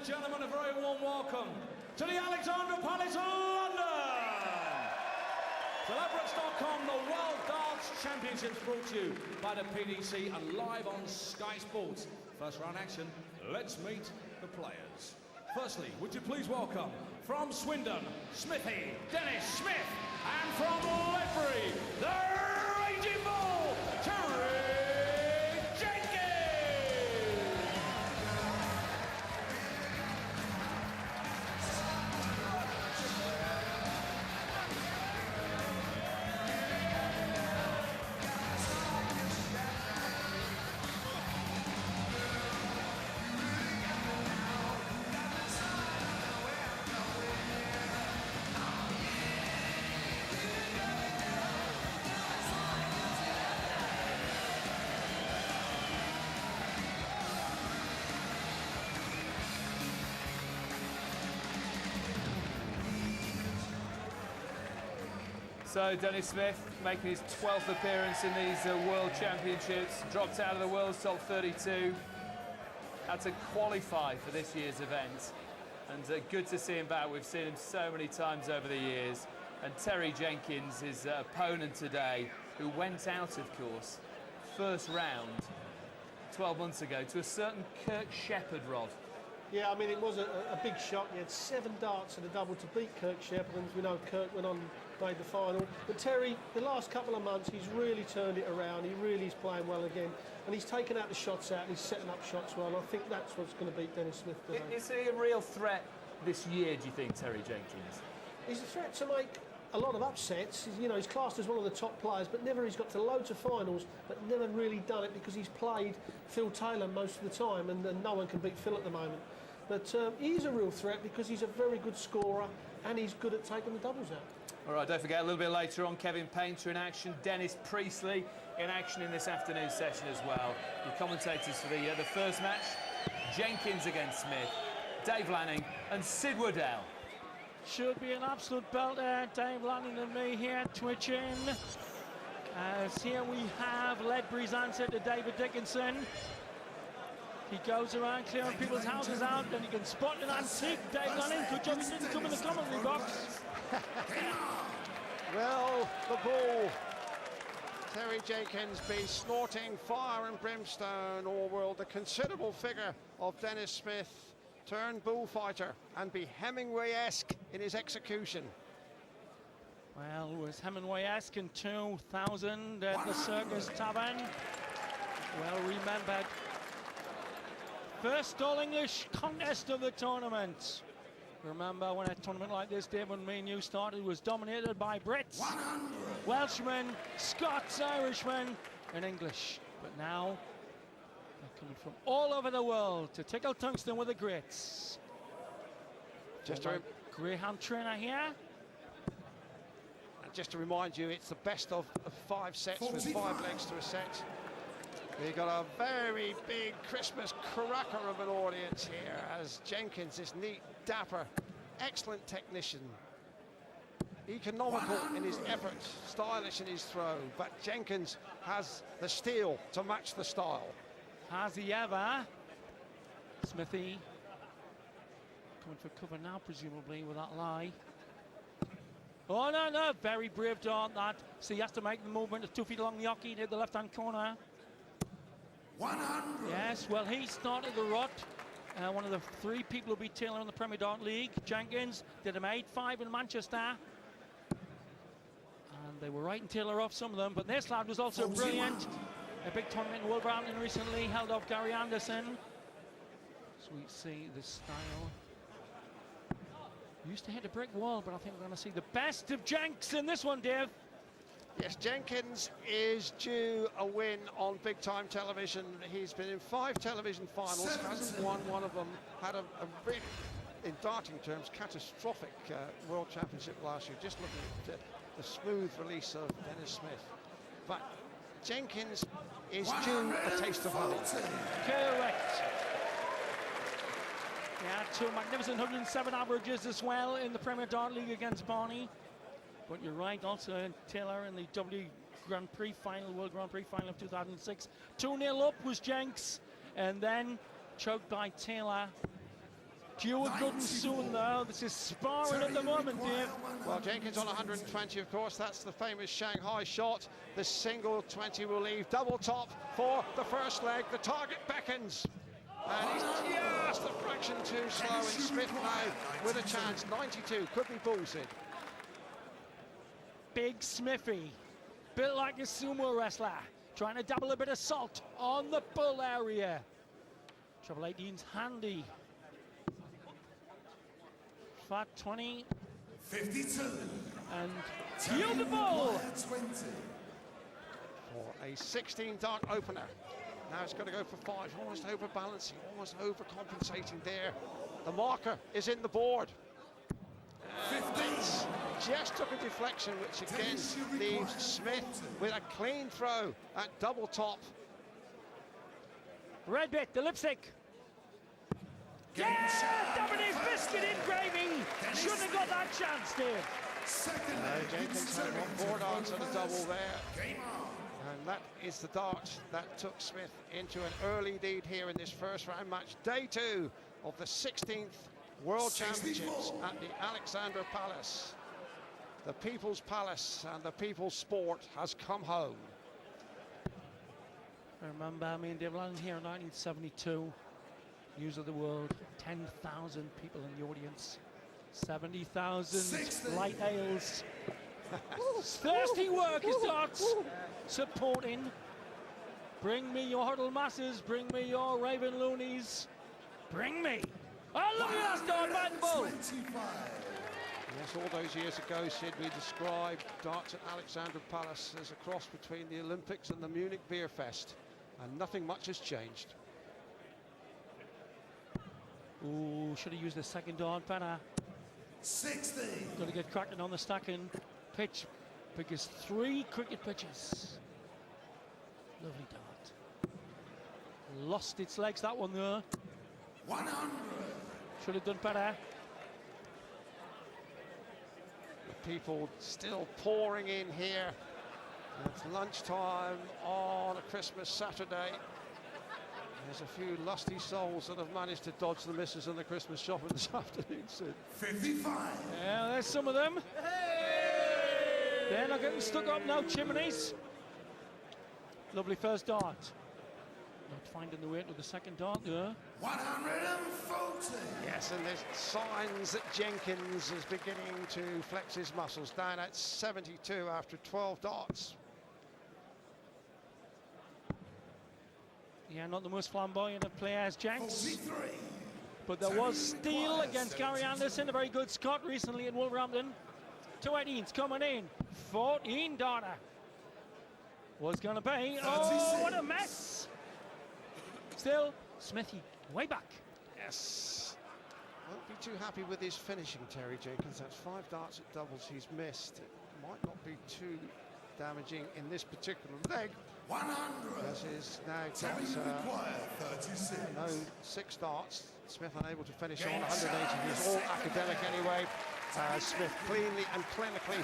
and gentlemen, a very warm welcome to the Alexandra Palace of London. Celebrants.com, the World Darts Championships brought to you by the PDC and live on Sky Sports. First round action, let's meet the players. Firstly, would you please welcome from Swindon, Smithy, Dennis Smith, and from Ledbury, the Raging Bull, Terry Jenkins! So Dennis Smith making his 12th appearance in these World Championships, dropped out of the world's top 32, had to qualify for this year's event, and good to see him back. We've seen him so many times over the years, and Terry Jenkins, his opponent today, who went out, of course, first round 12 months ago to a certain Kirk Shepherd, Rod. Yeah, I mean, it was a big shock. He had 7 darts and a double to beat Kirk Shepherd, and as we know, Kirk went on, made the final. But Terry, the last couple of months, he's really turned it around. He really is playing well again, and he's taken out the shots out, and he's setting up shots well. And I think that's what's going to beat Dennis Smith today. Is he a real threat this year, do you think, Terry Jenkins? He's a threat to make a lot of upsets. You know, he's classed as one of the top players, but he's got to loads of finals, but never really done it because he's played Phil Taylor most of the time, and no one can beat Phil at the moment. But he's a real threat because he's a very good scorer and he's good at taking the doubles out. All right, don't forget, a little bit later on, Kevin Painter in action, Dennis Priestley in action in this afternoon session as well. The commentators for the first match, Jenkins against Smith, Dave Lanning and Sid Waddell. Should be an absolute belter. Dave Lanning and me here twitching. As here we have Ledbury's answer to David Dickinson. He goes around clearing people's houses out, and you can spot an antique. Dave Lanning, good job he didn't come in the commentary box. Well, the bull, Terry Jenkins, be snorting fire and brimstone, all world. The considerable figure of Dennis Smith, turned bullfighter, and be Hemingway-esque in his execution. Well, it was Hemingway-esque in 2000 at the Circus Tavern. Well remembered. First All-English contest of the tournament. Remember when a tournament like this, Dave, when me and you started, it was dominated by Brits, 100. Welshmen, Scots, Irishmen, and English. But now, they're coming from all over the world to tickle tungsten with the greats. Just a greyhound trainer here. And just to remind you, it's the best of 5 sets 45. With 5 legs to a set. We've got a very big Christmas cracker of an audience here as Jenkins, this neat, dapper, excellent technician, economical in his effort, stylish in his throw, but Jenkins has the steel to match the style. Has he ever? Smithy coming for cover now, presumably, with that lie. Oh, no, very brave dart that. So he has to make the movement of 2 feet along the hockey, hit the left-hand corner. 100. Yes, well, he started the rut. One of the 3 people who beat Taylor in the Premier Dart League. Jenkins did him 8-5 in Manchester. And they were writing Taylor off, some of them. But this lad was also brilliant. A big tournament in Wolverhampton recently held off Gary Anderson. So we see the style. Used to hit a brick wall, but I think we're going to see the best of Jenks in this one, Dave. Yes, Jenkins is due a win on big-time television. He's been in 5 television finals, hasn't won one of them, had a really, in darting terms, catastrophic World Championship last year, just looking at the smooth release of Dennis Smith. But Jenkins is due a taste of honey. Correct. Yeah, 2 magnificent 107 averages as well in the Premier Dart League against Barney. But you're right, also Taylor in the W Grand Prix final, World Grand Prix final of 2006. 2-0 up was Jenks, and then choked by Taylor. due a good and soon though. This is sparring at the moment, Dave. Well, Jenkins on 120, of course. That's the famous Shanghai shot. The single 20 will leave. Double top for the first leg. The target beckons. And he's just a fraction too slow. And Smith now with a chance. 92 could be bullseye. Big Smithy, built like a sumo wrestler, trying to double a bit of salt on the bull area. Treble 18's handy. Fat 20. 52. And beautiful. For a 16-dart opener. Now it's got to go for 5. Almost overbalancing, almost overcompensating there. The marker is in the board. Vince just took a deflection, which again leaves Smith with a clean throw at double top. Red bit, the lipstick. Yeah, Dominic biscuit engraving. Shouldn't have got that chance, Dave. Jenkins had 4 darts and a double there. And that is the dart that took Smith into an early lead here in this first round match. Day 2 of the 16th World Championships at the Alexandra Palace. The People's Palace and the People's Sport has come home. I remember me and Dave Allen here in 1972. News of the World, 10,000 people in the audience. 70,000 light ales. Thirsty workers, dots, supporting. Bring me your huddle masses, bring me your Raven Loonies. Bring me. Oh, look at that start, man, bull. Yes, all those years ago, Sid, we described darts at Alexandra Palace as a cross between the Olympics and the Munich Beer Fest, and nothing much has changed. Ooh, should have used the second dart better. 60. Got to get cracking on the stacking pitch, because 3 cricket pitches. Lovely dart. Lost its legs, that one there. 100. Should have done better. The people still pouring in here. It's lunchtime on a Christmas Saturday. There's a few lusty souls that have managed to dodge the misses in the Christmas shopping this afternoon, Sid. 55. Yeah, there's some of them. Hey! They're not getting stuck up now, chimneys. Lovely first dart. Not finding the way to the second dart there. 140. Yes, and there's signs that Jenkins is beginning to flex his muscles, down at 72 after 12 darts. Yeah, not the most flamboyant of players, Jenks. 43. But there was steel against Gary Anderson, a very good Scot recently in Wolverhampton. 218's coming in. 14 darter. Was going to be. Oh, what a mess. Still, Smithy, way back. Yes. Won't be too happy with his finishing, Terry Jenkins. That's 5 darts at doubles he's missed. It might not be too damaging in this particular leg. 100. As is now Terry require 36. no 6 darts. Smith unable to finish on 180. He's all academic anyway. Smith cleanly and clinically